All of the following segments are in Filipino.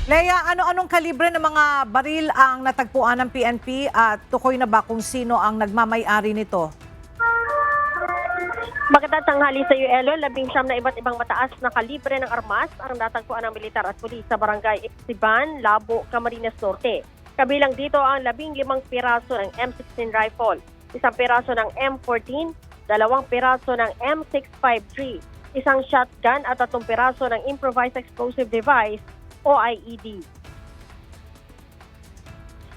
Leia, ano-anong kalibre ng mga baril ang natagpuan ng PNP at tukoy na ba kung sino ang nagmamay-ari nito? Magandang tanghali sa iyo, Elo. 19 na iba't ibang mataas na kalibre ng armas ang natagpuan ng militar at pulis sa barangay Ixtiban, Labo, Camarines Norte. Kabilang dito ang 15 piraso ng M16 rifle, 1 piraso ng M14, 2 piraso ng M653, 1 shotgun at 3 piraso ng improvised explosive device o IED.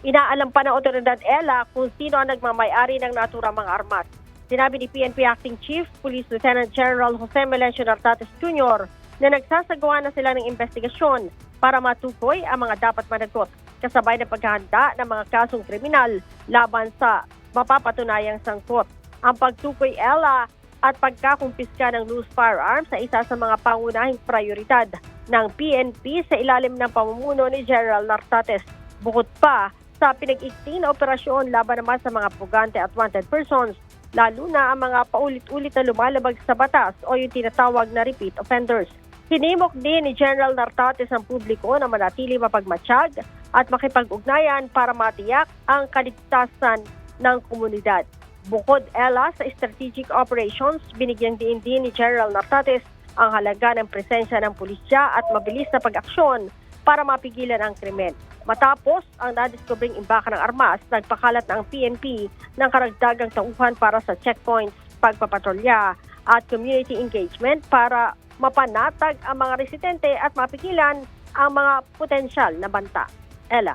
Inaalam pa ng otoridad ELA kung sino ang nagmamay-ari ng naturang mga armas. Sinabi ni PNP Acting Chief Police Lieutenant General Jose Melencio Nartates Jr. na nagsasagawa na sila ng investigasyon para matukoy ang mga dapat managot kasabay ng paghahanda ng mga kasong kriminal laban sa mapapatunayang sangkot. Ang pagtukoy ELA at pagkakumpiska ng loose firearms sa isa sa mga pangunahing prioridad ng PNP sa ilalim ng pamumuno ni General Nartates. Bukod pa sa pinag-ikting na operasyon laban naman sa mga pugante at wanted persons, lalo na ang mga paulit-ulit na lumalabag sa batas o yung tinatawag na repeat offenders. Hinimok din ni General Nartates ang publiko na manatili mapagmatsyag at makipag-ugnayan para matiyak ang kaligtasan ng komunidad. Bukod ELA sa strategic operations, binigyang diin din ni General Nartates ang halaga ng presensya ng pulisya at mabilis na pag-aksyon para mapigilan ang krimen. Matapos ang nadiskobring imbaka ng armas, nagpakalat na ang PNP ng karagdagang tauhan para sa checkpoints, pagpapatrolya at community engagement para mapanatag ang mga residente at mapigilan ang mga potensyal na banta. Ella.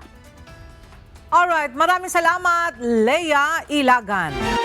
Alright, maraming salamat, Leia Ilagan.